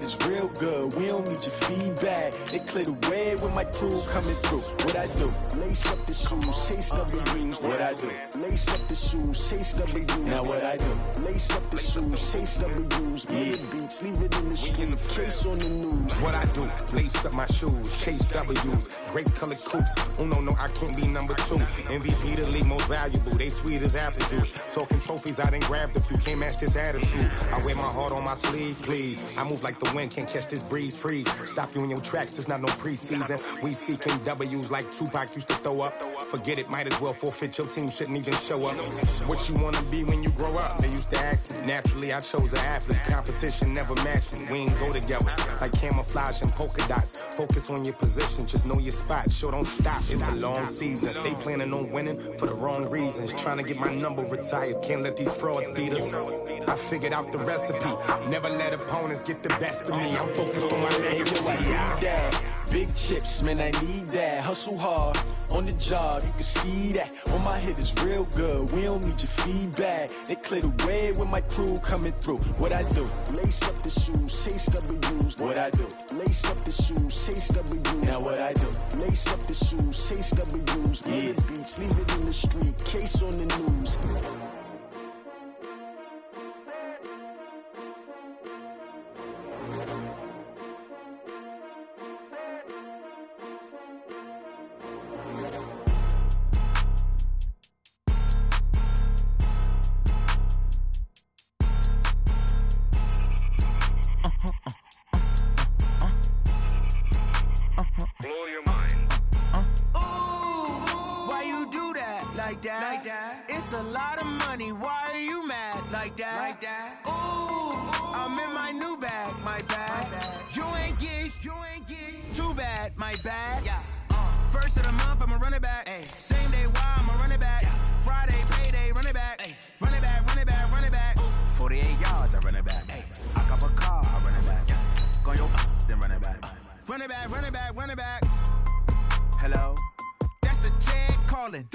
is real good. We don't need your feedback. They clear the way with my crew coming through. What I do? Lace up the shoes, chase W's. What I do? Lace up the shoes, chase W's. Now what I do? Lace up the shoes, chase W's. Big beats, leave it in the street, case on the news. What I do? Lace up my shoes, chase W's. Grape colored coops. Oh no, I can't be number 2. MVP the league most valuable. They sweet as apple juice. Talking trophies, I done grabbed a few. Can't match this attitude. I wear my heart on my sleeve, please. I move like the wind, can't catch this breeze, freeze. Stop you in your tracks, there's not no preseason. We seeking W's like Tupac used to throw up. Forget it, might as well forfeit. Your team shouldn't even show up. What you wanna be when you grow up? They used to ask me. Naturally, I chose an athlete. Competition never matched me. We ain't go together like camouflage and polka dots. Focus on your position, just know your spot. Sure, don't stop. It's a long season. They planning on winning for the wrong reasons. Trying to get my number retired. Can't let these frauds beat us. I figured out the recipe. Never let opponents get the best of me. I'm focused on my legacy. Big chips, man, I need that. Hustle hard on the job, you can see that. On my hit is real good. We don't need your feedback. They clear the way with my crew coming through. What I do? Lace up the shoes, chase W's. What I do? Lace up the shoes, chase W's. Now what I do? Lace up the shoes, chase W's. Big beats, leave it in the street, case on the news. Like that. It's a lot of money. Why are you mad like that? Ooh, I'm in my new bag, my bag. You ain't get too bad, my bag. First of the month, I'ma run it back. Same day, why I'ma run it back. Friday, payday, run it back. Run it back, run it back, run it back. 48 yards, I run it back. I cop a car, I run it back. Go yo, then run it back. Run it back, run it back, run it back. Hello? That's the check calling.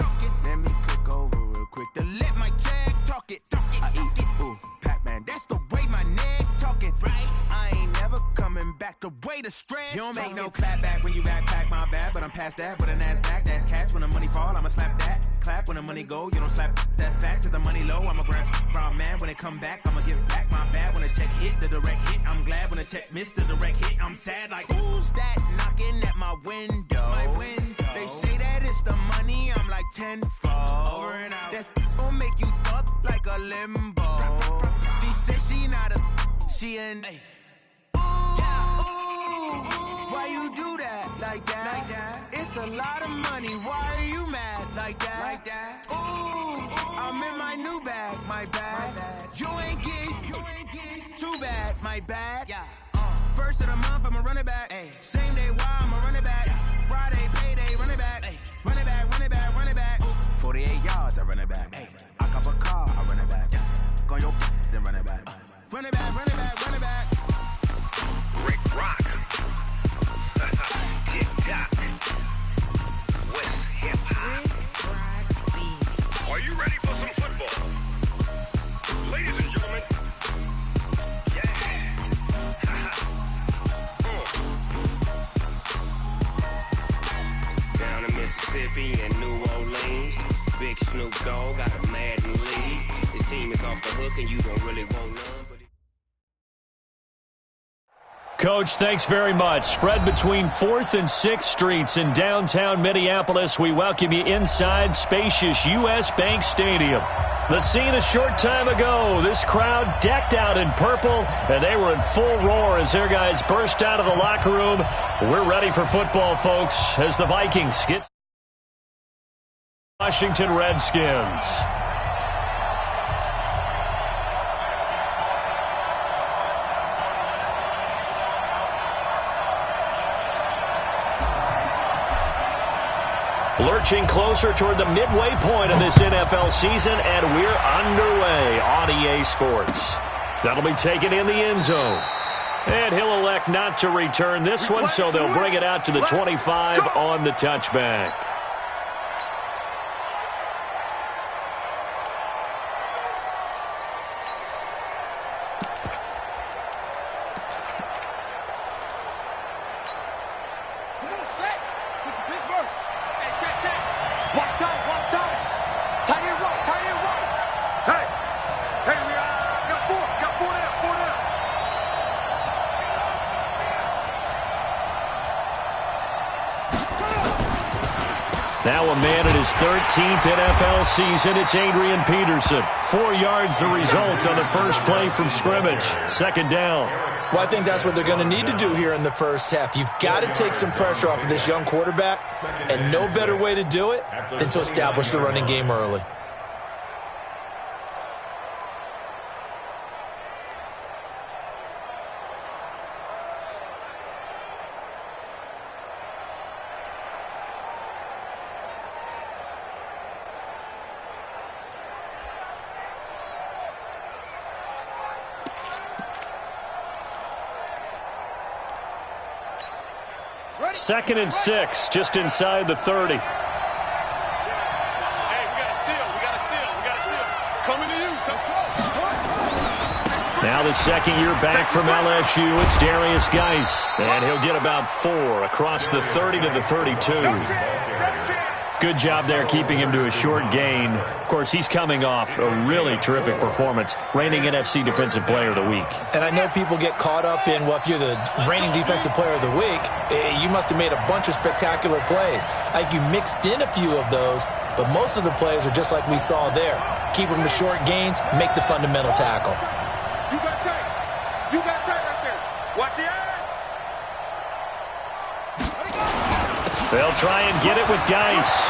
Let me click over real quick to let my check talk it. I eat it, ooh, Pac-Man. That's the way my neck talking. Right? I ain't never coming back. The way the stress. You don't make no clap back when you backpack, my bad. But I'm past that with a NASDAQ. That's cash when the money fall. I'ma slap that. Clap when the money go. You don't slap. That's facts. If the money low, I'ma grab brown man. When it come back, I'ma give back my bad. When the check hit, the direct hit. I'm glad when the check missed the direct hit. I'm sad like who's that knocking at my window? My window. They say that it's the money, I'm like tenfold. Over and out. That's gon' make you up like a limbo. She said she not a, she an. Why you do that like that? It's a lot of money. Why are you mad like that? Ooh, I'm in my new bag, my bag. You ain't get too bad, my bag. First of the month, I'ma run it back. Same day, why I'ma run it back. Friday, payday, run it back. Run it back, run it back, run it back. 48 yards, I run it back. I cop a car, I run it back. Go yo, then run it back. Run it back, run it back, run it back. Rick Rock. Tick-tock. West hip-hop. Are you ready for some football? Ladies and gentlemen. Down in Mississippi and New Orleans, Big Snoop Dogg got a Madden league. His team is off the hook and you don't really want none. Coach, thanks very much. Spread between 4th and 6th Streets in downtown Minneapolis. We welcome you inside spacious U.S. Bank Stadium. The scene a short time ago, this crowd decked out in purple, and they were in full roar as their guys burst out of the locker room. We're ready for football, folks, as the Vikings get Washington Redskins. Lurching closer toward the midway point of this NFL season, and we're underway on EA Sports. That'll be taken in the end zone. And he'll elect not to return this one, so they'll bring it out to the 25 on the touchback. Now a man in his 13th NFL season. It's Adrian Peterson. 4 yards the result on the first play from scrimmage. Second down. Well, I think that's what they're going to need to do here in the first half. You've got to take some pressure off of this young quarterback, and no better way to do it than to establish the running game early. Second and 6, just inside the 30. Hey, we got a seal. Coming to you. Now the second year back from LSU, it's Darius Geis. And he'll get about 4 across the 30 to the 32. Good job there keeping him to a short gain. Of course, he's coming off a really terrific performance, reigning NFC Defensive Player of the Week. And I know people get caught up in, well, if you're the reigning Defensive Player of the Week, you must have made a bunch of spectacular plays. I think you mixed in a few of those, but most of the plays are just like we saw there. Keep them to short gains, make the fundamental tackle. You got tight right there. Watch the eye. They'll try and get it with Geis.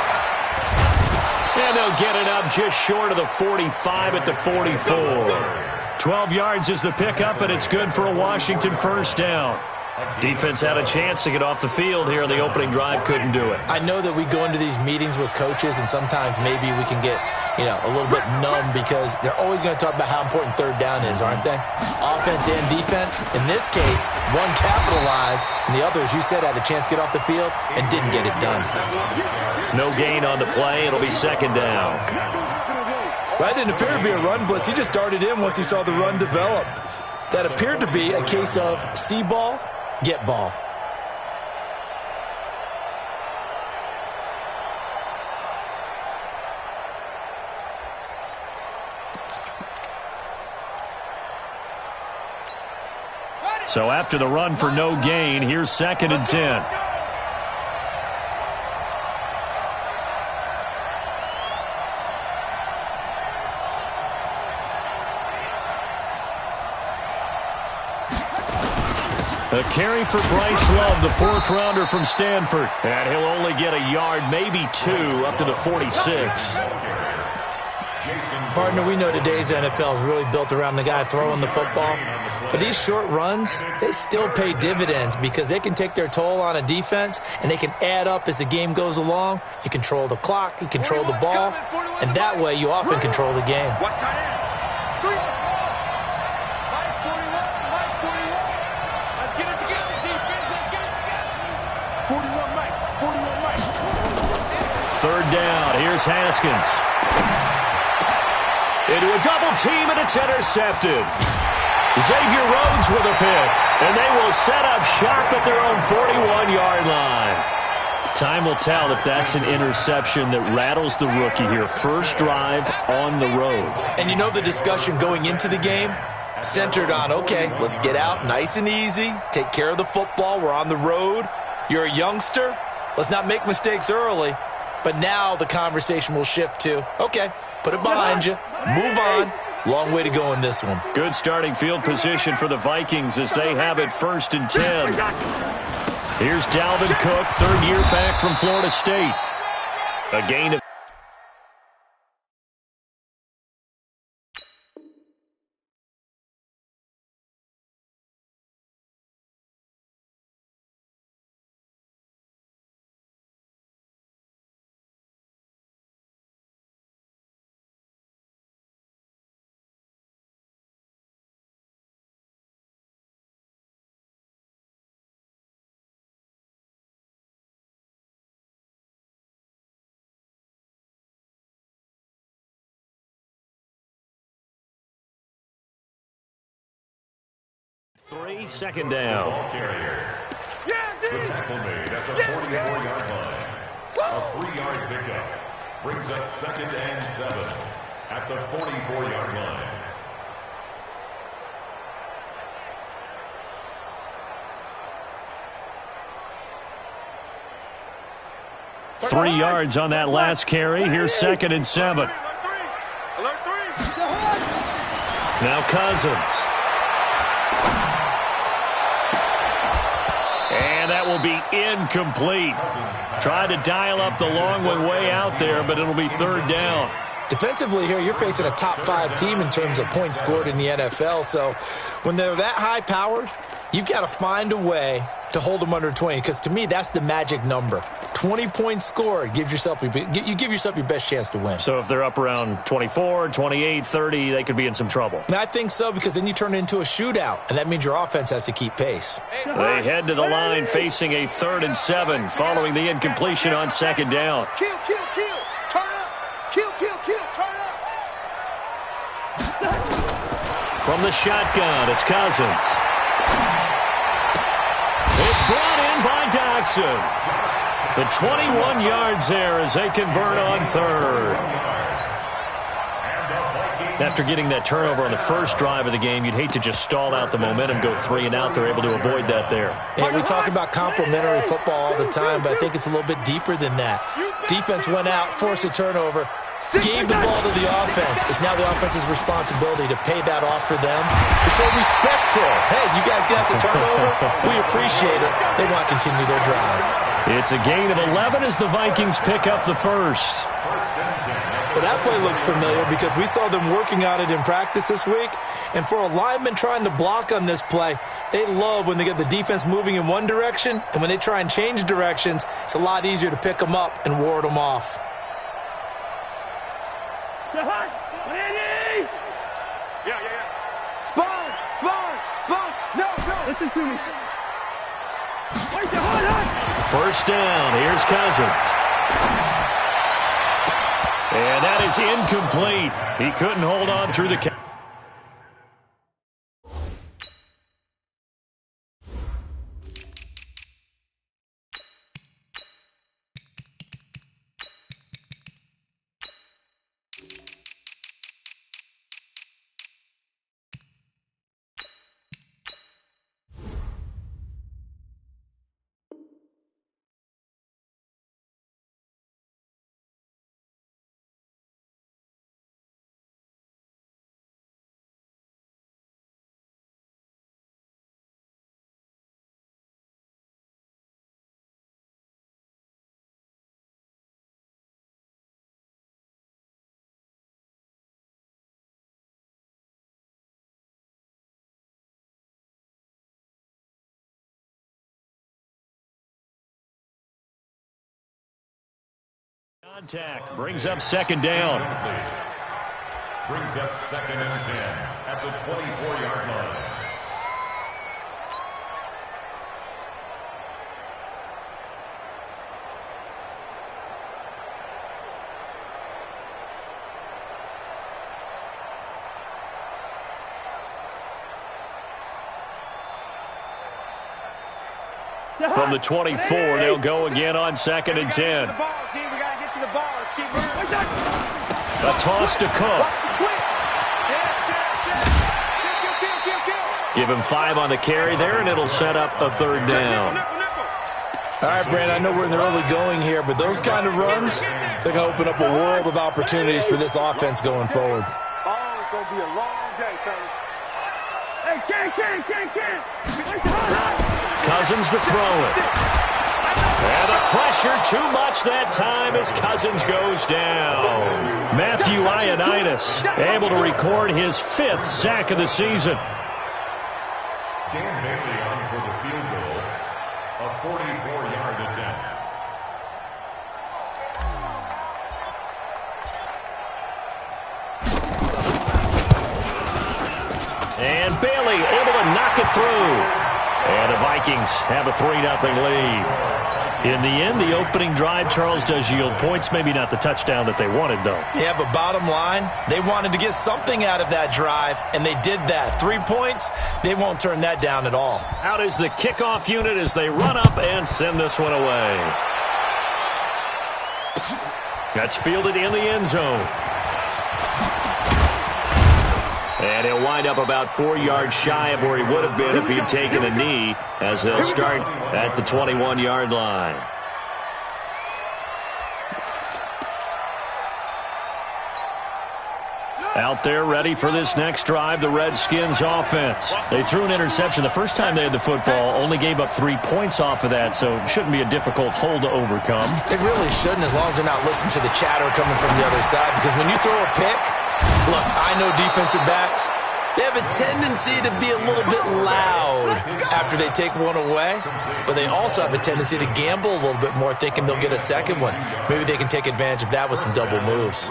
And they'll get it up just short of the 45 at the 44. 12 yards is the pickup, and it's good for a Washington first down. Defense had a chance to get off the field here. The opening drive couldn't do it. I know that we go into these meetings with coaches, and sometimes maybe we can get, a little bit numb because they're always going to talk about how important third down is, aren't they? Offense and defense. In this case, one capitalized, and the other, as you said, had a chance to get off the field and didn't get it done. No gain on the play. It'll be second down. Well, that didn't appear to be a run blitz. He just darted in once he saw the run develop. That appeared to be a case of see ball, get ball. So after the run for no gain, here's second and 10. A carry for Bryce Love, the fourth-rounder from Stanford. And he'll only get a yard, maybe 2, up to the 46. Partner, we know today's NFL is really built around the guy throwing the football. But these short runs, they still pay dividends because they can take their toll on a defense, and they can add up as the game goes along. You control the clock, you control the ball, and that way you often control the game. Third down, here's Haskins. Into a double team, and it's intercepted. Xavier Rhodes with a pick, and they will set up shop at their own 41-yard line. Time will tell if that's an interception that rattles the rookie here. First drive on the road. And you know the discussion going into the game? Centered on, okay, let's get out nice and easy, take care of the football, we're on the road. You're a youngster, let's not make mistakes early. But now the conversation will shift to, okay, put it behind you, move on. Long way to go in this one. Good starting field position for the Vikings as they have it first and 10. Here's Dalvin Cook, third year back from Florida State. A gain of second down. The tackle made at the 44-yard line. A 3-yard pickup brings up second and 7 at the 44-yard line. 3 yards on that last carry. Here's 2nd and 7. Now Cousins. And that will be incomplete. Tried to dial up the long one way out there, but it'll be 3rd down. Defensively here, you're facing a top 5 team in terms of points scored in the NFL. So when they're that high-powered, you've got to find a way to hold them under 20, because to me, that's the magic number. 20 points scored, you give yourself your best chance to win. So if they're up around 24, 28, 30, they could be in some trouble. And I think so, because then you turn it into a shootout, and that means your offense has to keep pace. They head to the line facing a 3rd and 7 following the incompletion on 2nd down. Kill, turn up. Kill, turn up. From the shotgun, it's Cousins. It's brought in by Doxson. The 21 yards there as they convert on 3rd. After getting that turnover on the first drive of the game, you'd hate to just stall out the momentum, go 3 and out. They're able to avoid that there. Yeah, we talk about complementary football all the time, but I think it's a little bit deeper than that. Defense went out, forced a turnover, gave the ball to the offense. It's now the offense's responsibility to pay that off for them, to show respect to it. Hey, you guys got some turnover? We appreciate it. They want to continue their drive. It's a gain of 11 as the Vikings pick up the first. Well, that play looks familiar because we saw them working on it in practice this week. And for a lineman trying to block on this play, they love when they get the defense moving in one direction. And when they try and change directions, it's a lot easier to pick them up and ward them off. Sponge. No. Listen to me. First down. Here's Cousins. And that is incomplete. He couldn't hold on through the catch. Contact brings up 2nd down. Brings up 2nd and 10 at the 24-yard line. From the 24, they'll go again on 2nd and 10. A toss to Cook. Give him 5 on the carry there, and it'll set up a 3rd down. All right, Brandon, I know we're in the early going here, but those kind of runs, they're going to open up a world of opportunities for this offense going forward. Oh, it's going to be a long day, fellas. Hey, Ken. Cousins to throw it. And the pressure too much that time as Cousins goes down. Matthew Ioannidis able to record his 5th sack of the season. Dan Bailey on for the field goal, a 44-yard attempt. And Bailey able to knock it through. And the Vikings have a 3-0 lead. In the end, the opening drive, Charles, does yield points. Maybe not the touchdown that they wanted, though. Yeah, but bottom line, they wanted to get something out of that drive, and they did that. 3 points, they won't turn that down at all. Out is the kickoff unit as they run up and send this one away. That's fielded in the end zone. And he'll wind up about 4 yards shy of where he would have been if he'd taken a knee, as they'll start at the 21-yard line. Out there ready for this next drive, the Redskins offense. They threw an interception the first time they had the football, only gave up 3 points off of that, so it shouldn't be a difficult hole to overcome. It really shouldn't, as long as they're not listening to the chatter coming from the other side, because when you throw a pick, look, I know defensive backs, they have a tendency to be a little bit loud after they take one away, but they also have a tendency to gamble a little bit more, thinking they'll get a second one. Maybe they can take advantage of that with some double moves.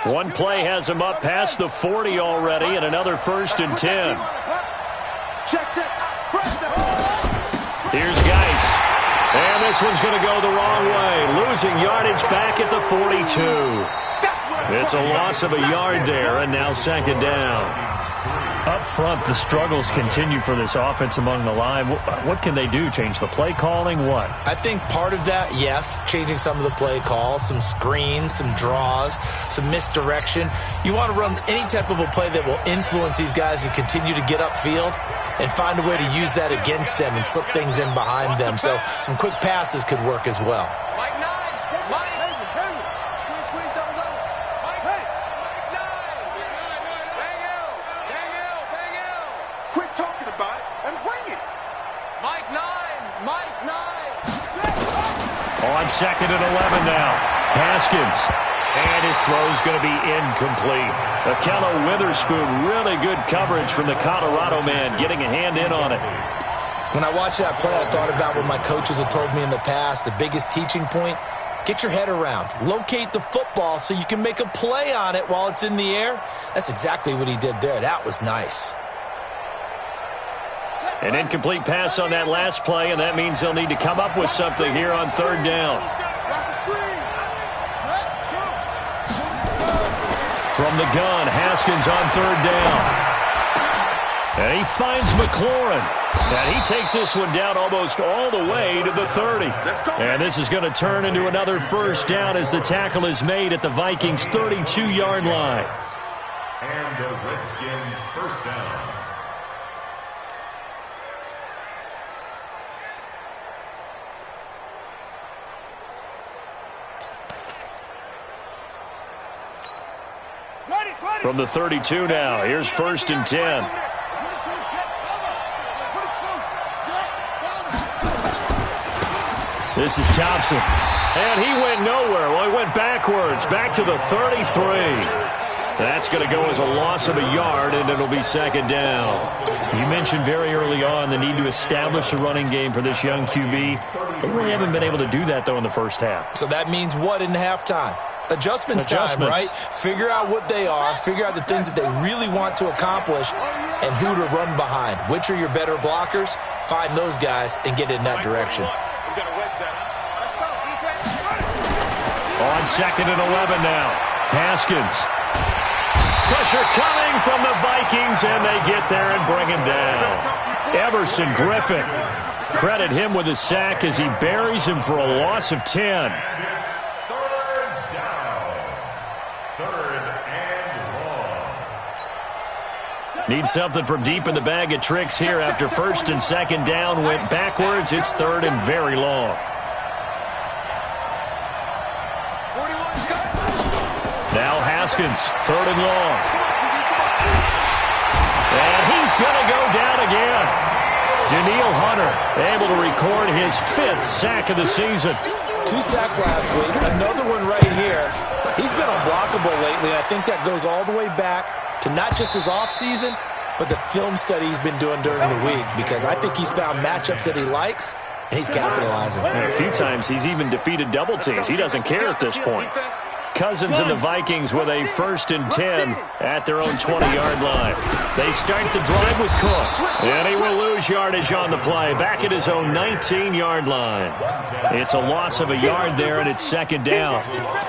One play has him up past the 40 already, and another 1st and 10. Here's Geis. And this one's going to go the wrong way. Losing yardage back at the 42. It's a loss of a yard there, and now 2nd down. Up front, the struggles continue for this offense among the line. What can they do? Change the play calling? What? I think part of that, yes, changing some of the play calls, some screens, some draws, some misdirection. You want to run any type of a play that will influence these guys to continue to get upfield and find a way to use that against them and slip things in behind them. So some quick passes could work as well. On 2nd and 11 now. Haskins. And his throw's going to be incomplete. Akello Witherspoon, really good coverage from the Colorado man, getting a hand in on it. When I watched that play, I thought about what my coaches had told me in the past. The biggest teaching point, get your head around. Locate the football so you can make a play on it while it's in the air. That's exactly what he did there. That was nice. An incomplete pass on that last play, and that means they'll need to come up with something here on 3rd down. From the gun, Haskins on 3rd down. And he finds McLaurin. And he takes this one down almost all the way to the 30. And this is going to turn into another 1st down as the tackle is made at the Vikings' 32-yard line. And the Redskin 1st down. From the 32 now, here's 1st and 10. This is Thompson. And he went nowhere. Well, he went backwards, back to the 33. That's going to go as a loss of a yard, and it'll be 2nd down. You mentioned very early on the need to establish a running game for this young QB. They really haven't been able to do that, though, in the first half. So that means what in halftime? Adjustments time, right? Figure out what they are, figure out the things that they really want to accomplish, and who to run behind. Which are your better blockers? Find those guys and get in that direction. On 2nd and 11 now. Haskins. Pressure coming from the Vikings, and they get there and bring him down. Everson Griffin. Credit him with a sack as he buries him for a loss of 10. Need something from deep in the bag of tricks here after 1st and 2nd down. Went backwards. It's 3rd and very long. Now Haskins, 3rd and long. And he's going to go down again. Daniil Hunter able to record his 5th sack of the season. 2 sacks last week, another one right here. He's been unblockable lately, and I think that goes all the way back to not just his offseason, but the film study he's been doing during the week, because I think he's found matchups that he likes, and he's capitalizing. And a few times he's even defeated double teams. He doesn't care at this point. Cousins and the Vikings with a 1st and 10 at their own 20-yard line. They start the drive with Cook, and he will lose yardage on the play, back at his own 19-yard line. It's a loss of a yard there, and it's 2nd down.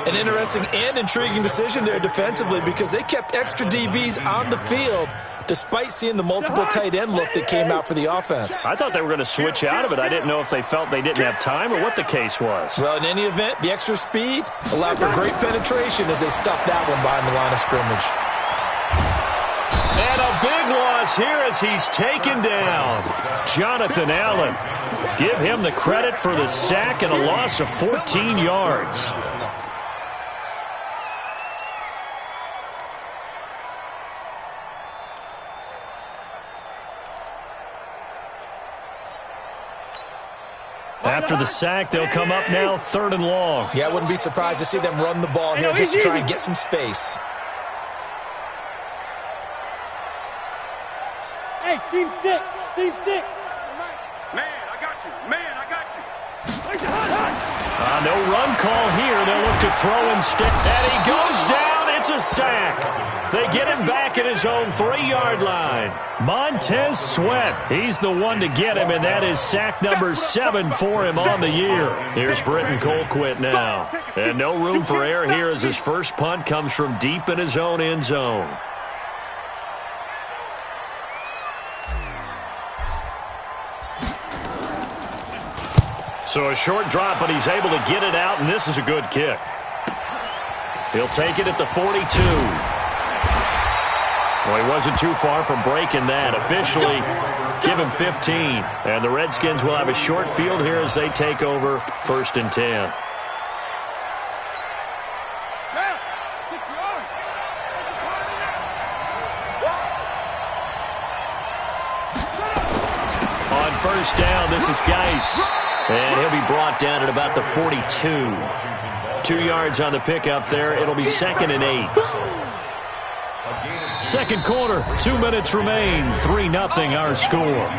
An interesting and intriguing decision there defensively, because they kept extra DBs on the field despite seeing the multiple tight end look that came out for the offense. I thought they were going to switch out of it. I didn't know if they felt they didn't have time or what the case was. Well, in any event, the extra speed allowed for great penetration as they stuffed that one behind the line of scrimmage. And a big one us here as he's taken down. Jonathan Allen. Give him the credit for the sack and a loss of 14 yards. After the sack, they'll come up now 3rd and long. Yeah, I wouldn't be surprised to see them run the ball here just to try and get some space. Hey, seam 6. Seam 6. Man, I got you. Man, I got you. No run call here. They'll look to throw instead. And he goes down. It's a sack. They get him back at his own 3-yard line. Montez Sweat. He's the one to get him, and that is sack number 7 for him on the year. Here's Britton Colquitt now. And no room for error here as his first punt comes from deep in his own end zone. So a short drop, but he's able to get it out, and this is a good kick. He'll take it at the 42. Well, he wasn't too far from breaking that. Officially, give him 15. And the Redskins will have a short field here as they take over 1st and 10. On 1st down, this is Geis. And he'll be brought down at about the 42. 2 yards on the pickup there. It'll be 2nd and 8. Second quarter, 2 minutes remain. 3-0 our score.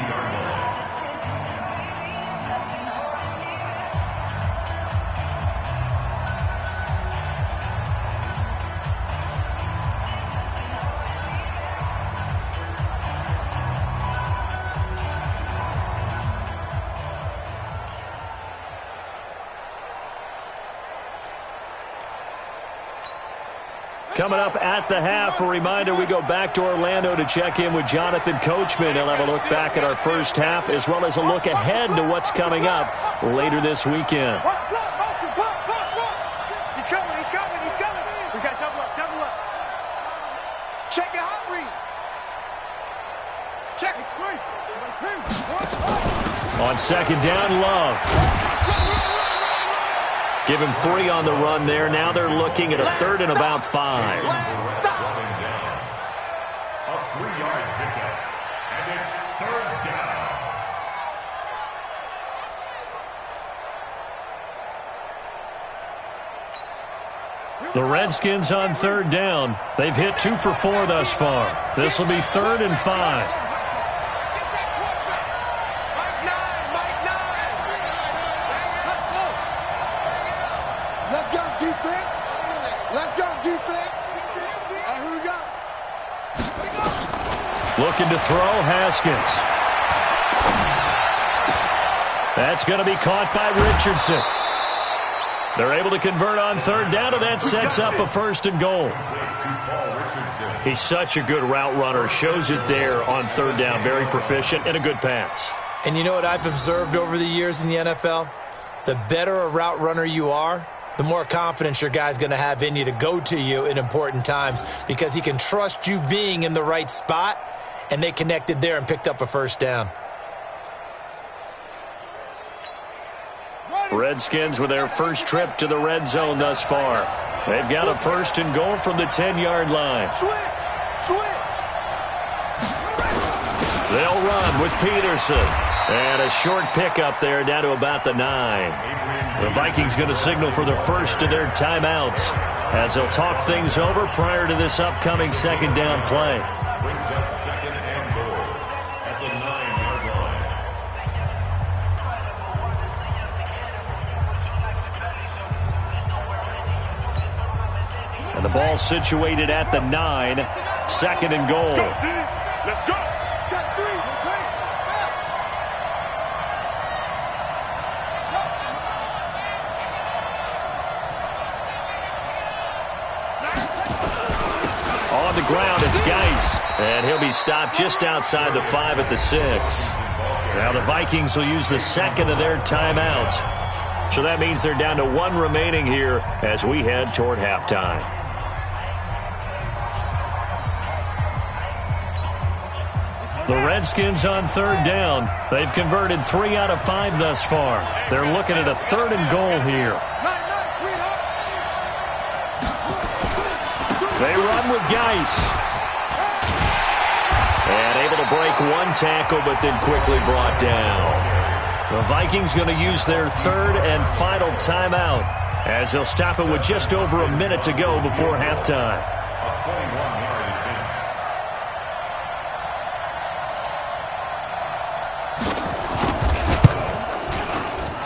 Coming up at the half, a reminder, we go back to Orlando to check in with Jonathan Coachman. He'll have a look back at our first half as well as a look ahead to what's coming up later this weekend. He's coming, he's coming, he's coming. We got double up, double up. Check your hot read. Check it, screen. On 2nd down, Love. Give him 3 on the run there. Now they're looking at a 3rd and about 5. A 3-yard pickup. And it's 3rd down. The Redskins on 3rd down. They've hit 2 for 4 thus far. This will be 3rd and 5. Looking to throw, Haskins. That's going to be caught by Richardson. They're able to convert on 3rd down, and that sets up a 1st and goal. He's such a good route runner. Shows it there on 3rd down. Very proficient and a good pass. And you know what I've observed over the years in the NFL? The better a route runner you are, the more confidence your guy's going to have in you to go to you in important times because he can trust you being in the right spot, and they connected there and picked up a 1st down. Redskins with their first trip to the red zone thus far. They've got a 1st and goal from the 10-yard line. They'll run with Peterson. And a short pickup there down to about the 9. The Vikings going to signal for the first of their timeouts as they'll talk things over prior to this upcoming 2nd down play. Brings up 2nd and goal at the 9-yard line. And the ball situated at the 9. 2nd and goal. Let's go. Check 3. On the ground, it's Geis. And he'll be stopped just outside the 5 at the 6. Now the Vikings will use the 2nd of their timeouts. So that means they're down to 1 remaining here as we head toward halftime. The Redskins on third down. They've converted 3 out of 5 thus far. They're looking at a 3rd and goal here. They run with Geis. And able to break one tackle, but then quickly brought down. The Vikings going to use their 3rd and final timeout, as they'll stop it with just over a minute to go before halftime.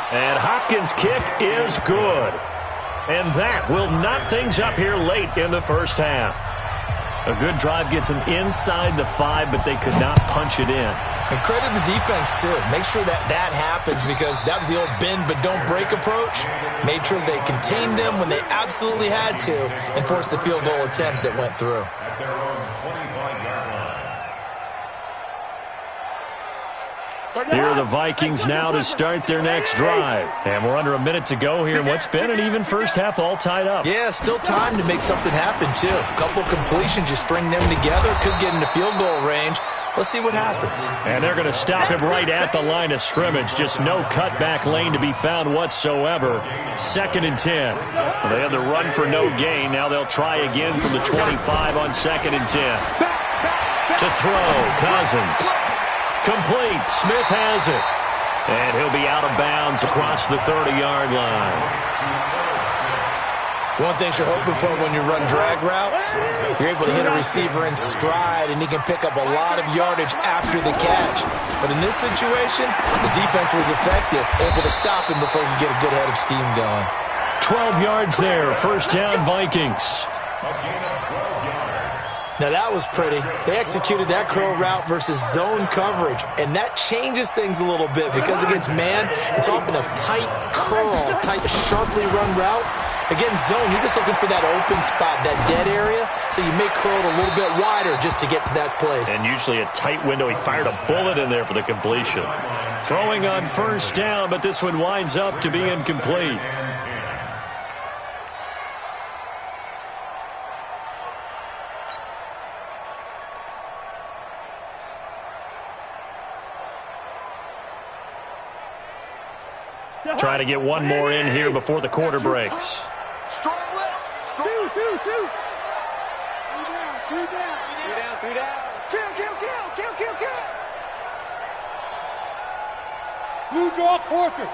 And Hopkins' kick is good. And that will knot things up here late in the first half. A good drive gets them inside the 5, but they could not punch it in. And credit the defense, too. Make sure that happens, because that was the old bend but don't break approach. Made sure they contained them when they absolutely had to and forced the field goal attempt that went through. At their own 25-yard line. Here are the Vikings now to start their next drive. And we're under a minute to go here. What's been an even first half, all tied up. Yeah, still time to make something happen, too. A couple completions, you string them together, could get into field goal range. Let's see what happens. And they're going to stop him right at the line of scrimmage. Just no cutback lane to be found whatsoever. 2nd and 10. They had the run for no gain. Now they'll try again from the 25 on 2nd and 10. To throw, Cousins. Complete. Smith has it. And he'll be out of bounds across the 30-yard line. One thing you're hoping for when you run drag routes, you're able to hit a receiver in stride, and he can pick up a lot of yardage after the catch. But in this situation, the defense was effective, able to stop him before he could get a good head of steam going. 12 yards there. First down, Vikings. Now that was pretty. They executed that curl route versus zone coverage, and that changes things a little bit, because against man, it's often a tight curl, tight, sharply run route. Against zone, you're just looking for that open spot, that dead area, so you may curl it a little bit wider just to get to that place. And usually a tight window. He fired a bullet in there for the completion. Throwing on first down, but this one winds up to be incomplete. Trying to get one more in here before the quarter breaks. Strong left. Strong. Two. 3 down. Kill. Blue draw Corkers.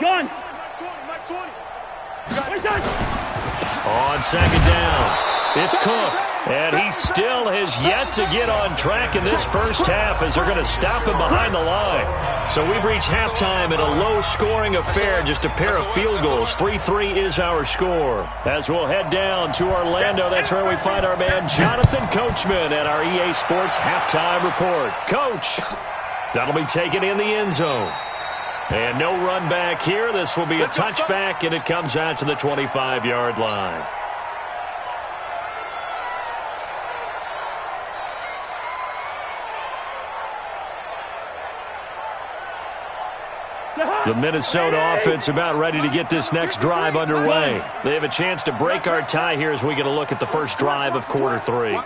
Gun. Mike 20. On 2nd down, it's Cook. And he still has yet to get on track in this first half, as they're going to stop him behind the line. So we've reached halftime in a low-scoring affair, just a pair of field goals. 3-3 is our score. As we'll head down to Orlando, that's where we find our man Jonathan Coachman at our EA Sports Halftime Report. Coach, that'll be taken in the end zone. And no run back here. This will be a touchback, and it comes out to the 25-yard line. The Minnesota offense about ready to get this next drive underway. They have a chance to break our tie here as we get a look at the first drive of quarter 3.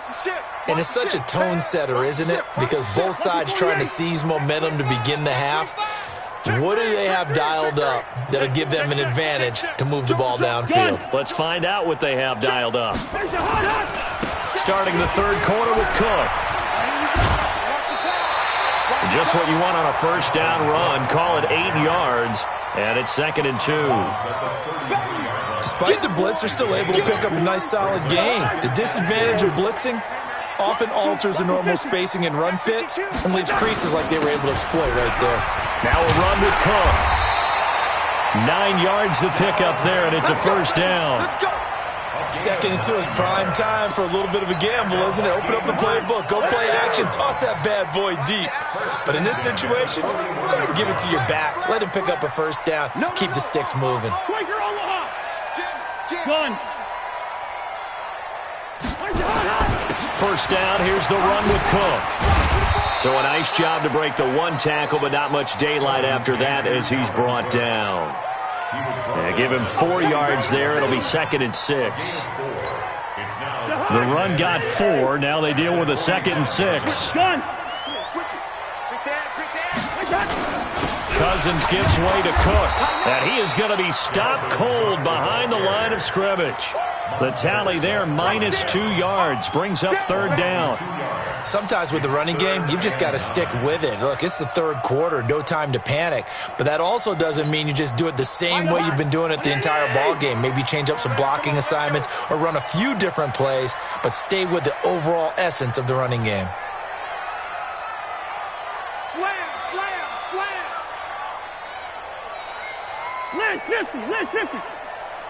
And it's such a tone setter, isn't it? Because both sides trying to seize momentum to begin the half. What do they have dialed up that'll give them an advantage to move the ball downfield? Let's find out what they have dialed up. Starting the third quarter with Cook. Just what you want on a first down run. Call it 8 yards, and it's 2nd and 2. Despite the blitz, they're still able to pick up a nice, solid gain. The disadvantage of blitzing often alters the normal spacing and run fits and leaves creases like they were able to exploit right there. Now a run with Cook. 9 yards to pick up there, and it's a first down. 2nd and 2 is prime time for a little bit of a gamble, isn't it? Open up the playbook, go play action, toss that bad boy deep. But in this situation, go ahead and give it to your back. Let him pick up a first down. Keep the sticks moving. Gun. First down, here's the run with Cook. So a nice job to break the one tackle, but not much daylight after that as he's brought down. They give him 4 yards there. It'll be 2nd and 6. The run got 4. Now they deal with a 2nd and 6. Cousins gives way to Cook. And he is going to be stopped cold behind the line of scrimmage. The tally there, -2 yards, brings up 3rd down. Sometimes with the running game, you've just got to stick with it. Look, it's the 3rd quarter, no time to panic. But that also doesn't mean you just do it the same way you've been doing it the entire ball game. Maybe change up some blocking assignments or run a few different plays, but stay with the overall essence of the running game. Slam, slam, slam. Land 50, land 50.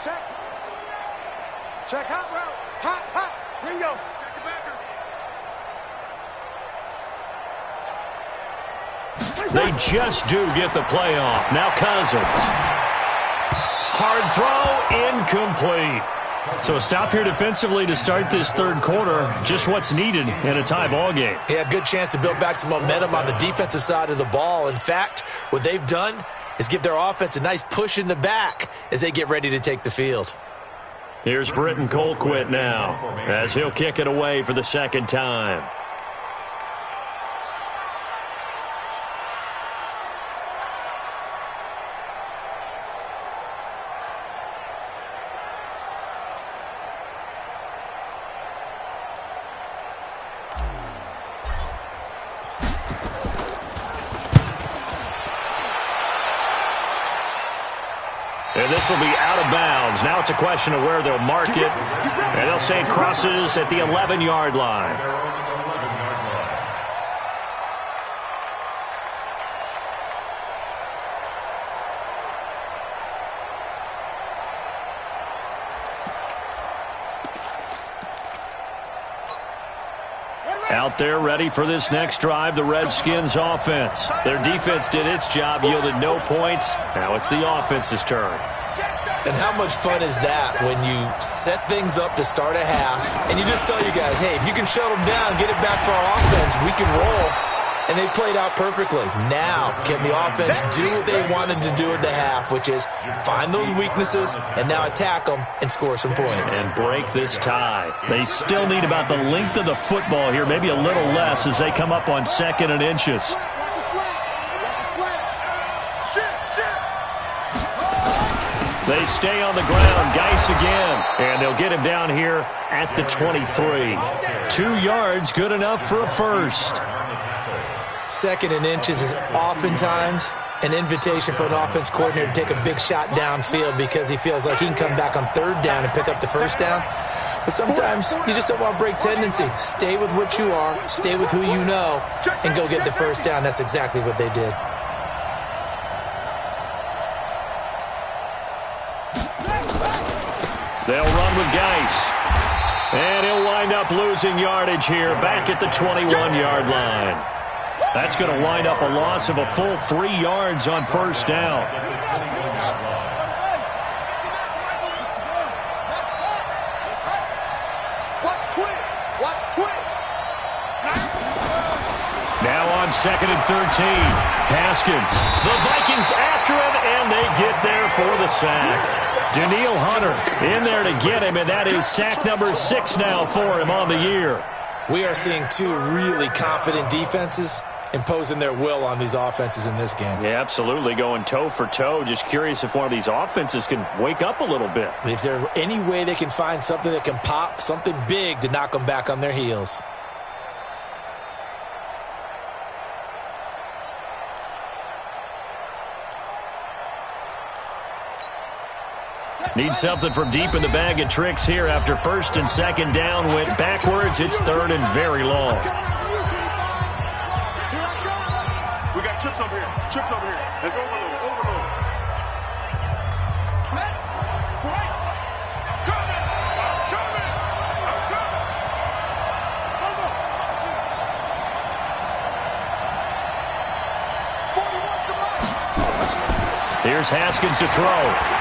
Check. Check, hot route. Hot, hot. Ringo. Check the backer. They just do get the play off. Now Cousins. Hard throw, incomplete. So a stop here defensively to start this 3rd quarter. Just what's needed in a tie ball game. Yeah, good chance to build back some momentum on the defensive side of the ball. In fact, what they've done is give their offense a nice push in the back as they get ready to take the field. Here's Britton Colquitt now as he'll kick it away for the 2nd time. And this will be out of bounds. Now it's a question of where they'll mark it. And they'll say it crosses at the 11-yard line. Out there ready for this next drive, the Redskins offense. Their defense did its job, yielded no points. Now it's the offense's turn. And how much fun is that when you set things up to start a half and you just tell you guys, hey, if you can shut them down, get it back for our offense, we can roll. And they played out perfectly. Now, can the offense do what they wanted to do at the half, which is find those weaknesses and now attack them and score some points. And break this tie. They still need about the length of the football here, maybe a little less as they come up on 2nd and inches. They stay on the ground. Geis again. And they'll get him down here at the 23. 2 yards, good enough for a first. 2nd and inches is oftentimes an invitation for an offense coordinator to take a big shot downfield because he feels like he can come back on 3rd down and pick up the first down. But sometimes you just don't want to break tendency. Stay with what you are, stay with who you know, and go get the first down. That's exactly what they did. They'll run with Geis. And he'll wind up losing yardage here back at the 21-yard line. That's going to wind up a loss of a full 3 yards on first down. Now on 2nd and 13. Haskins. The Vikings after him, and they get there for the sack. Danielle Hunter in there to get him, and that is sack number 6 now for him on the year. We are seeing 2 really confident defenses imposing their will on these offenses in this game. Yeah, absolutely, going toe for toe. Just curious if one of these offenses can wake up a little bit. Is there any way they can find something that can pop, something big to knock them back on their heels? Need something from deep in the bag of tricks here after 1st and 2nd down. Went backwards. It's 3rd and very long. We got trips over here. Trips over here. Let's overload. Overload. Here's Haskins to throw.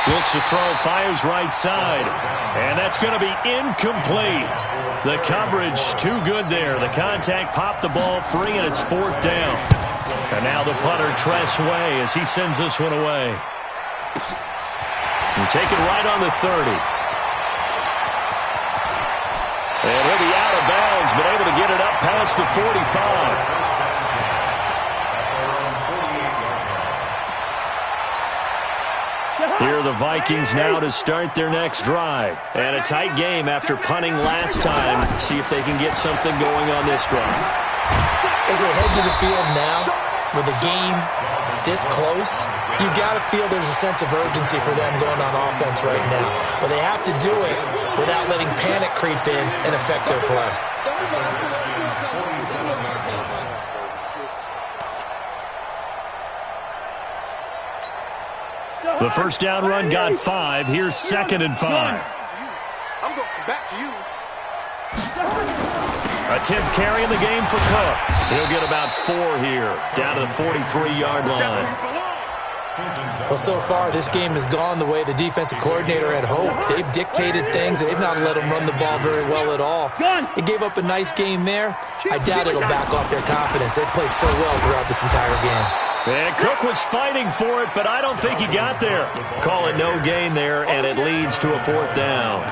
Looks to throw, fires right side. And that's going to be incomplete. The coverage too good there. The contact popped the ball free, and it's 4th down. And now the punter, Tress Way, as he sends this one away. And taken right on the 30. And he'll be out of bounds, but able to get it up past the 45. Here are the Vikings now to start their next drive. And a tight game after punting last time. See if they can get something going on this drive. As they head to the field now, with the game this close, you've got to feel there's a sense of urgency for them going on offense right now. But they have to do it without letting panic creep in and affect their play. The first down run got 5. Here's 2nd and 5. I'm going back to you. A 10th carry in the game for Cook. He'll get about 4 here, down to the 43-yard line. Well, so far, this game has gone the way the defensive coordinator had hoped. They've dictated things, and they've not let them run the ball very well at all. They gave up a nice game there. I doubt it'll back off their confidence. They've played so well throughout this entire game. And Cook was fighting for it, but I don't think he got there. Call it no gain there, and it leads to a 4th down.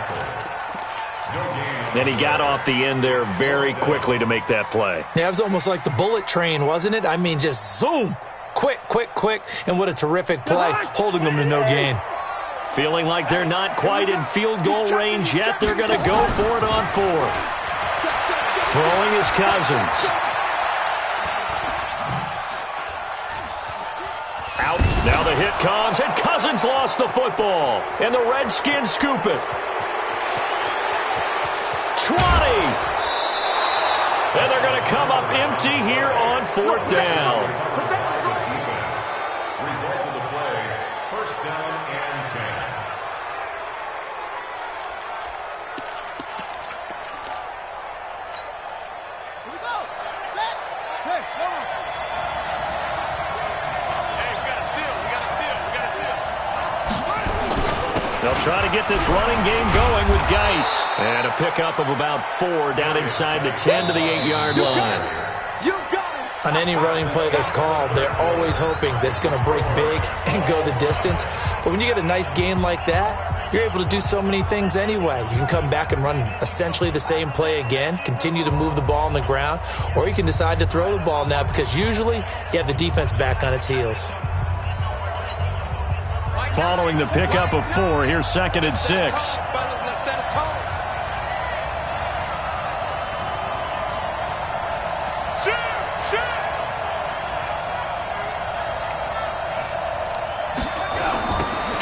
And he got off the end there very quickly to make that play. Yeah, it was almost like the bullet train, wasn't it? I mean, just zoom. Quick, quick, quick. And what a terrific play, holding them to no gain. Feeling like they're not quite in field goal range yet. They're going to go for it on 4th. Throwing is Cousins. Out. Now the hit comes, and Cousins lost the football. And the Redskins scoop it. 20. And they're going to come up empty here on 4th down. Result of the play, 1st down and 10. Here we go. Set. Hey, go on. They'll try to get this running game going with Geis. And a pickup of about 4 down inside the 10 to the 8-yard line. On any running play that's called, they're always hoping that it's going to break big and go the distance. But when you get a nice game like that, you're able to do so many things anyway. You can come back and run essentially the same play again, continue to move the ball on the ground, or you can decide to throw the ball now because usually you have the defense back on its heels. Following the pickup of 4, here's 2nd and 6.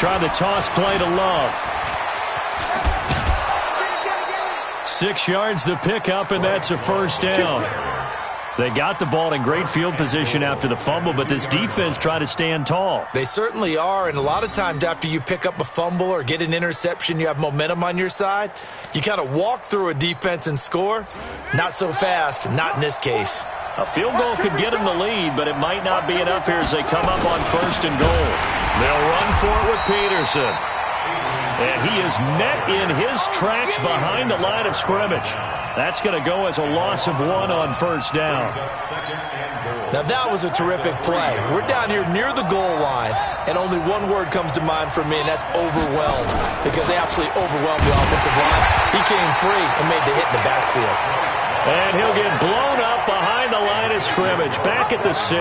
Try the toss play to Love. 6 yards the pickup, and that's a 1st down. They got the ball in great field position after the fumble, but this defense tried to stand tall. They certainly are, and a lot of times after you pick up a fumble or get an interception, you have momentum on your side. You kind of walk through a defense and score. Not so fast, not in this case. A field goal could get them the lead, but it might not be enough here as they come up on 1st and goal. They'll run for it with Peterson. And he is met in his tracks behind the line of scrimmage. That's going to go as a loss of 1 on 1st down. Now that was a terrific play. We're down here near the goal line, and only one word comes to mind for me, and that's overwhelmed, because they absolutely overwhelmed the offensive line. He came free and made the hit in the backfield. And he'll get blown up behind the line of scrimmage, back at the 6.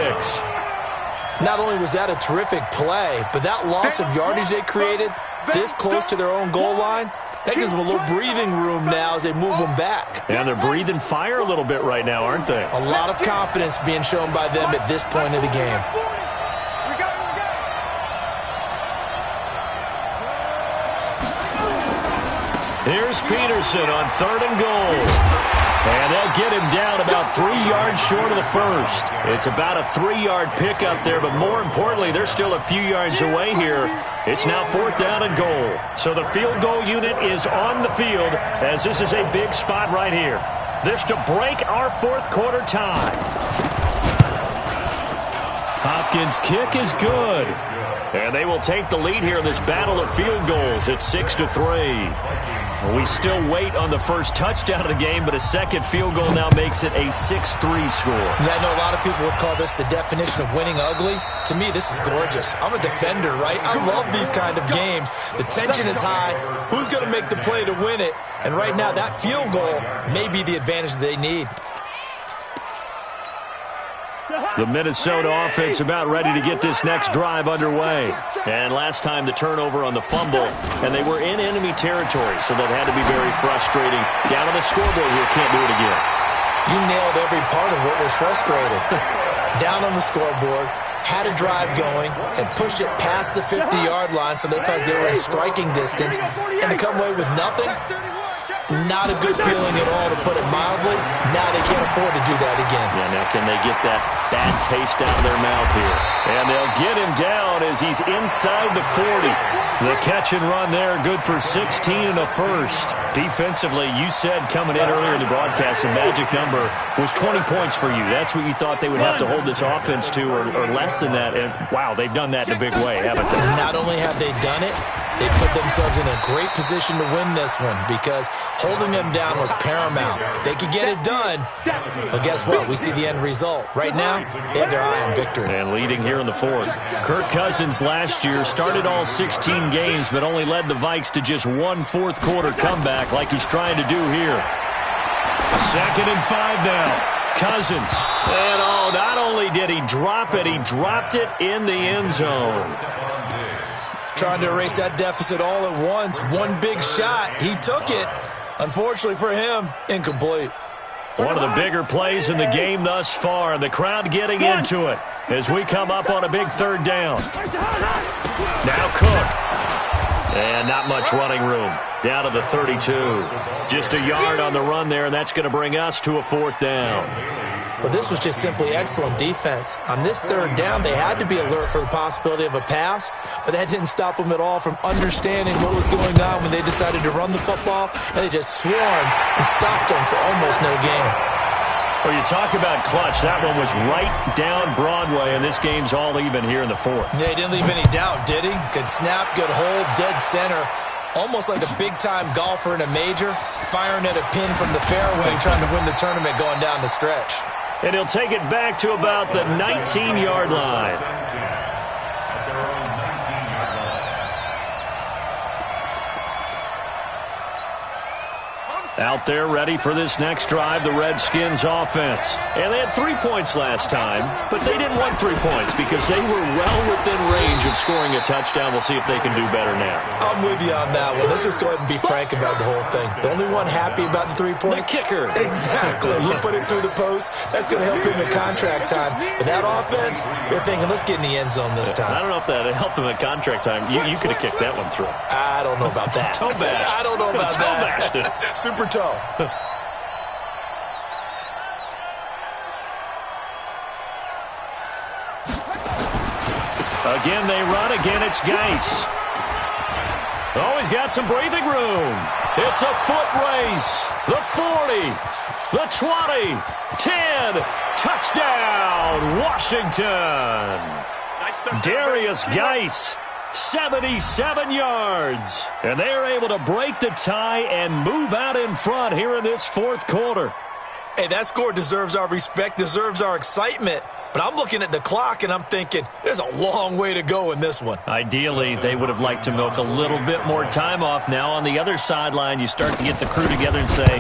Not only was that a terrific play, but that loss of yardage they created this close to their own goal line, that gives them a little breathing room now as they move them back. And they're breathing fire a little bit right now, aren't they? A lot of confidence being shown by them at this point of the game. Here's Peterson on 3rd and goal. And they'll get him down about 3 yards short of the 1st. It's about a 3-yard pickup there, but more importantly, they're still a few yards away here. It's now 4th down and goal. So the field goal unit is on the field as this is a big spot right here. This to break our 4th quarter tie. Hopkins' kick is good. And they will take the lead here in this battle of field goals at 6-3. Well, we still wait on the first touchdown of the game, but a second field goal now makes it a 6-3 score. Yeah, I know a lot of people would call this the definition of winning ugly. To me, this is gorgeous. I'm a defender, right? I love these kind of games. The tension is high. Who's going to make the play to win it? And right now, that field goal may be the advantage they need. The Minnesota offense about ready to get this next drive underway. And last time the turnover on the fumble, and they were in enemy territory, so that had to be very frustrating. Down on the scoreboard here, can't do it again. You nailed every part of what was frustrating. Down on the scoreboard, had a drive going, and pushed it past the 50-yard line so they felt they were in striking distance, and to come away with nothing, not a good feeling at all, to put it mildly. Now they can't afford to do that again. Yeah, now can they get that bad taste out of their mouth here? And they'll get him down as he's inside the 40. The catch and run there, good for 16 and a first. Defensively, you said coming in earlier in the broadcast, the magic number was 20 points for you. That's what you thought they would have to hold this offense to, or less than that. And, wow, they've done that in a big way, haven't they? Not only have they done it, they put themselves in a great position to win this one because holding them down was paramount. If they could get it done, well, guess what? We see the end result. Right now, they have their eye on victory. And leading here in the fourth. Kirk Cousins last year started all 16 games, but only led the Vikes to just one fourth-quarter comeback like he's trying to do here. 2nd and 5 now. Cousins. And, not only did he drop it, he dropped it in the end zone. Trying to erase that deficit all at once. One big shot. He took it. Unfortunately for him, incomplete. One of the bigger plays in the game thus far, and the crowd getting into it as we come up on a big 3rd down. Now Cook. And not much running room. Down to the 32. Just a yard on the run there, and that's going to bring us to a 4th down. Well, this was just simply excellent defense. On this 3rd down, they had to be alert for the possibility of a pass, but that didn't stop them at all from understanding what was going on when they decided to run the football, and they just swarmed and stopped them for almost no gain. Well, you talk about clutch. That one was right down Broadway, and this game's all even here in the 4th. Yeah, he didn't leave any doubt, did he? Good snap, good hold, dead center. Almost like a big-time golfer in a major, firing at a pin from the fairway, trying to win the tournament going down the stretch. And he'll take it back to about the 19-yard line. Out there ready for this next drive, the Redskins offense. And they had 3 points last time, but they didn't want 3 points because they were well within range of scoring a touchdown. We'll see if they can do better now. I'm with you on that one. Let's just go ahead and be frank about the whole thing. The only one happy about the 3-point? The kicker. Exactly. You put it through the post, that's going to help him in contract time. And that offense, they're thinking, let's get in the end zone this time. I don't know if that helped him in contract time. You could have kicked that one through. I don't know about that. Toe bash. I don't know about Toe that. bashed it. Super toe. Again, they run. Again, it's Geis. Oh, he's got some breathing room. It's a foot race. The 40, the 20, 10. Touchdown, Washington. Darius Geis, 77 yards. And they are able to break the tie and move out in front here in this 4th quarter. Hey, that score deserves our respect, deserves our excitement. But I'm looking at the clock, and I'm thinking, there's a long way to go in this one. Ideally, they would have liked to milk a little bit more time off. Now, on the other sideline, you start to get the crew together and say,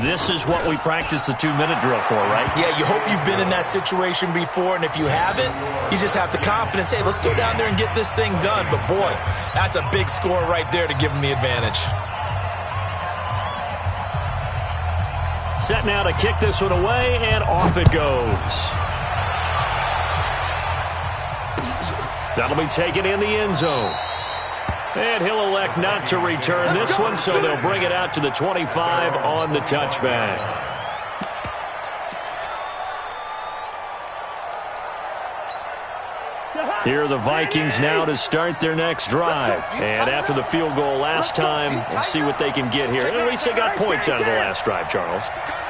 this is what we practiced the 2-minute drill for, right? Yeah, you hope you've been in that situation before, and if you haven't, you just have the confidence, hey, let's go down there and get this thing done. But, boy, that's a big score right there to give them the advantage. Set now to kick this one away, and off it goes. That'll be taken in the end zone. And he'll elect not to return this one, so they'll bring it out to the 25 on the touchback. Here are the Vikings now to start their next drive. And after the field goal last time, we'll see what they can get here. And at least they got points out of the last drive, Charles.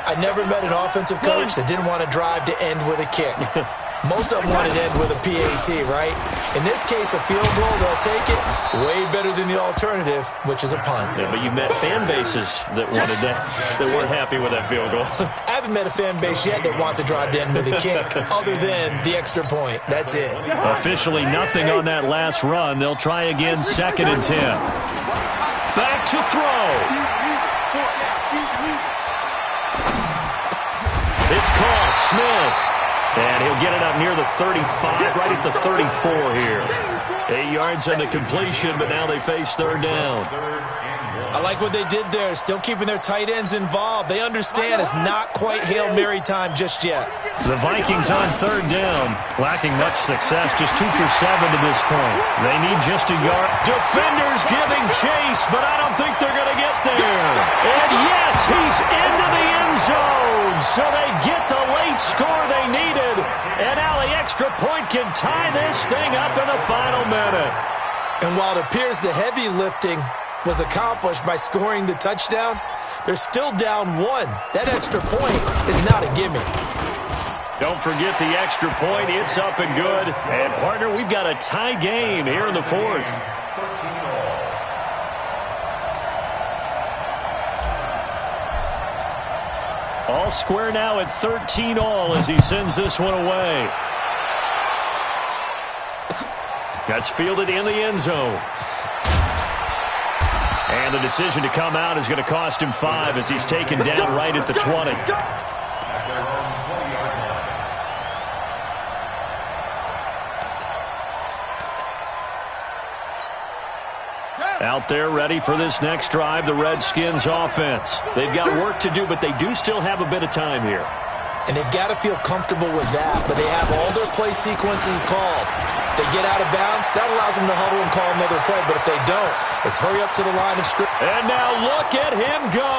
I never met an offensive coach that didn't want to drive to end with a kick. Most of them want it end with a PAT, right? In this case, a field goal, they'll take it. Way better than the alternative, which is a punt. Yeah, but you've met fan bases that wanted that weren't happy with that field goal. I haven't met a fan base yet that wants to draw it in with a kick, other than the extra point. That's it. Officially nothing on that last run. They'll try again, 2nd and 10. Back to throw. It's caught. Smith. And he'll get it up near the 35, right at the 34 here. 8 yards on the completion, but now they face 3rd down. I like what they did there, still keeping their tight ends involved. They understand it's not quite Hail Mary time just yet. The Vikings on 3rd down, lacking much success, just 2 for 7 to this point. They need just a yard. Defenders giving chase, but I don't think they're going to get there. And yes, he's into the end zone, so they get the late score they needed. And now the extra point can tie this thing up in the final minute. And while it appears the heavy lifting was accomplished by scoring the touchdown, they're still down 1. That extra point is not a gimme. Don't forget the extra point. It's up and good. And, partner, we've got a tie game here in the 4th. All square now at 13-all as he sends this one away. That's fielded in the end zone. And the decision to come out is going to cost him 5 as he's taken down right at the 20. Out there ready for this next drive, the Redskins offense. They've got work to do, but they do still have a bit of time here. And they've got to feel comfortable with that, but they have all their play sequences called. If they get out of bounds, that allows them to huddle and call another play, but if they don't, it's hurry up to the line of scrimmage. And now look at him go.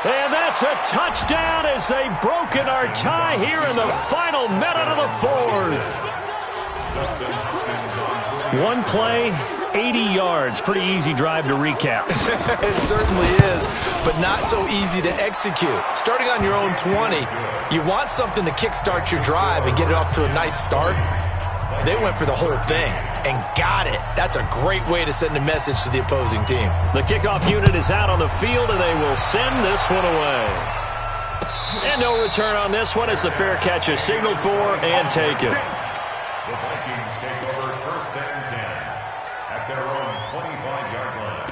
And that's a touchdown as they've broken our tie here in the final minute of the 4th. One play, 80 yards. Pretty easy drive to recap. It certainly is, but not so easy to execute. Starting on your own 20, you want something to kickstart your drive and get it off to a nice start. They went for the whole thing and got it. That's a great way to send a message to the opposing team. The kickoff unit is out on the field, and they will send this one away. And no return on this one as the fair catch is signaled for and taken. The Vikings take over 1st and 10 at their own 25-yard line.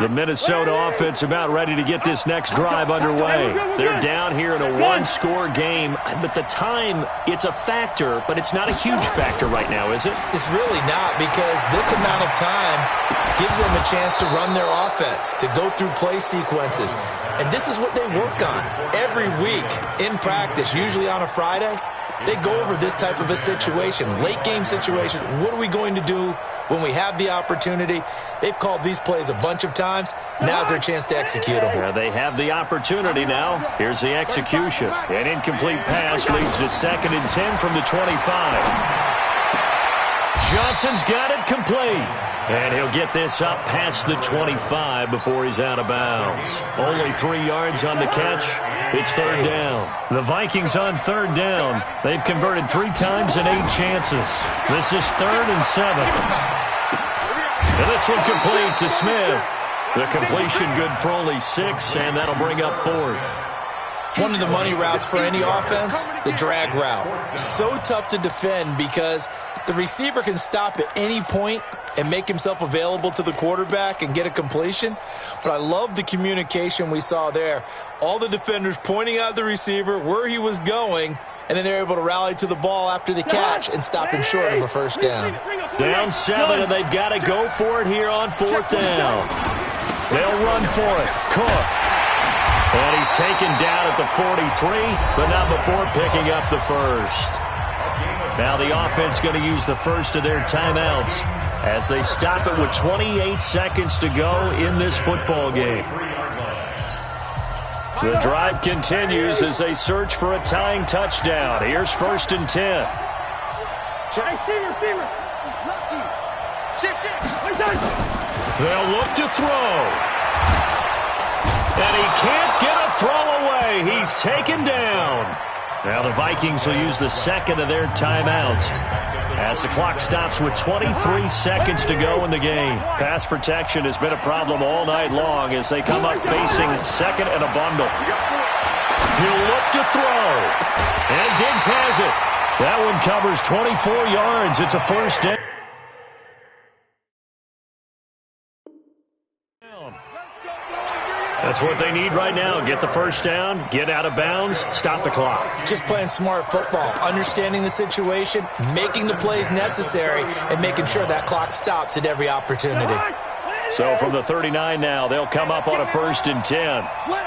The Minnesota offense about ready to get this next drive underway. They're down here in a one-score game, but the time, it's a factor, but it's not a huge factor right now, is it? It's really not, because this amount of time gives them a chance to run their offense, to go through play sequences. And this is what they work on every week in practice, usually on a Friday. They go over this type of a situation, late game situation. What are we going to do when we have the opportunity? They've called these plays a bunch of times. Now's their chance to execute them. Yeah, they have the opportunity now. Here's the execution. An incomplete pass leads to 2nd and 10 from the 25. Johnson's got it complete. And he'll get this up past the 25 before he's out of bounds. Only 3 yards on the catch. It's 3rd down. The Vikings on 3rd down. They've converted 3 times in 8 chances. This is 3rd and 7. And this one complete to Smith. The completion good for only 6, and that'll bring up 4th. One of the money routes for any offense, the drag route. So tough to defend because the receiver can stop at any point and make himself available to the quarterback and get a completion. But I love the communication we saw there. All the defenders pointing out the receiver, where he was going, and then they're able to rally to the ball after the catch and stop him short of a 1st down. Down 7, and they've got to go for it here on 4th down. They'll run for it. Cook. And he's taken down at the 43, but not before picking up the 1st. Now the offense going to use the first of their timeouts as they stop it with 28 seconds to go in this football game. The drive continues as they search for a tying touchdown. Here's 1st and 10. They'll look to throw. And he can't get a throw away. He's taken down. Now the Vikings will use the second of their timeouts as the clock stops with 23 seconds to go in the game. Pass protection has been a problem all night long as they come up facing second and a bundle. He'll look to throw. And Diggs has it. That one covers 24 yards. It's a first down. That's what they need right now. Get the first down, get out of bounds, stop the clock. Just playing smart football, understanding the situation, making the plays necessary, and making sure that clock stops at every opportunity. So from the 39 now, they'll come up on a 1st and 10. Slam.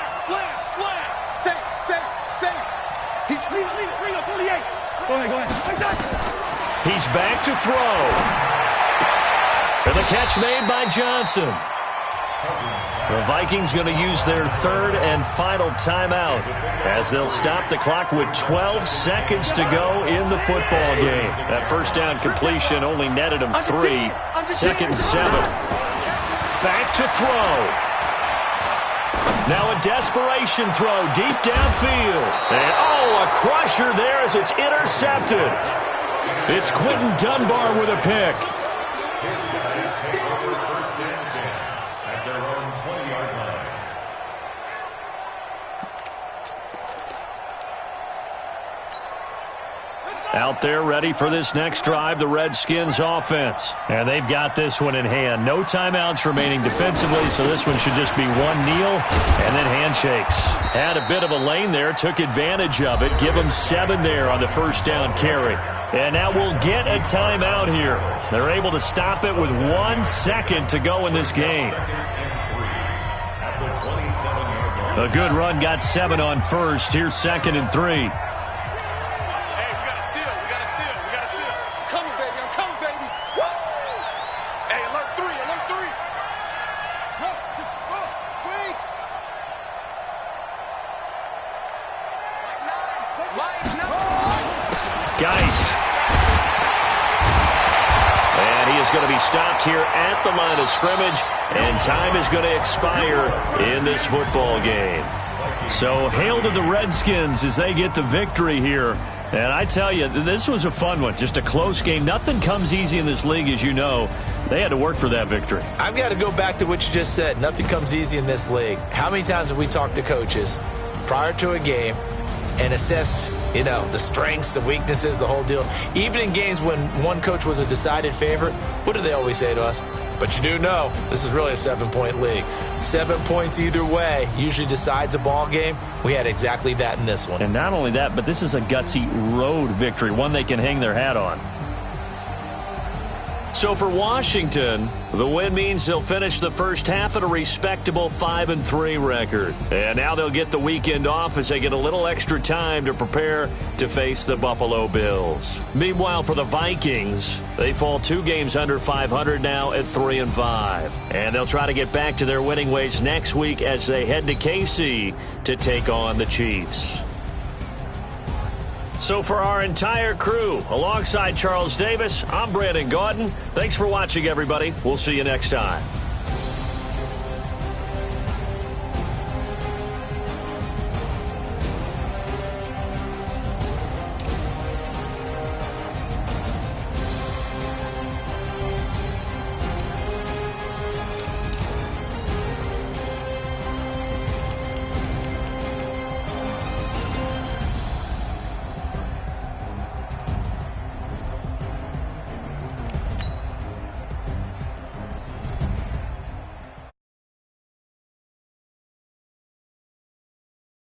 Safe. He's bring up 48. Go ahead. He's back to throw. And the catch made by Johnson. The Vikings going to use their third and final timeout as they'll stop the clock with 12 seconds to go in the football game. That first down completion only netted him 3. 2nd and 7. Back to throw. Now a desperation throw deep downfield. And a crusher there as it's intercepted. It's Quentin Dunbar with a pick. Out there ready for this next drive, the Redskins offense. And they've got this one in hand. No timeouts remaining defensively, so this one should just be one kneel and then handshakes. Had a bit of a lane there, took advantage of it. Give them 7 there on the first down carry. And now we'll get a timeout here. They're able to stop it with 1 second to go in this game. A good run got 7 on first. Here's 2nd and 3. Going to be stopped here at the line of scrimmage, and time is going to expire in this football game. So hail to the Redskins as they get the victory here. And I tell you, this was a fun one, just a close game. Nothing comes easy in this league, as you know. They had to work for that victory. I've got to go back to what you just said. Nothing comes easy in this league. How many times have we talked to coaches prior to a game and assessed, the strengths, the weaknesses, the whole deal? Even in games when one coach was a decided favorite, what do they always say to us? But you do know this is really a 7-point league. 7 points either way usually decides a ball game. We had exactly that in this one. And not only that, but this is a gutsy road victory, one they can hang their hat on. So for Washington, the win means they'll finish the first half at a respectable 5-3 record. And now they'll get the weekend off as they get a little extra time to prepare to face the Buffalo Bills. Meanwhile, for the Vikings, they fall 2 games under 500 now at 3-5. And they'll try to get back to their winning ways next week as they head to KC to take on the Chiefs. So for our entire crew, alongside Charles Davis, I'm Brandon Gaudin. Thanks for watching, everybody. We'll see you next time.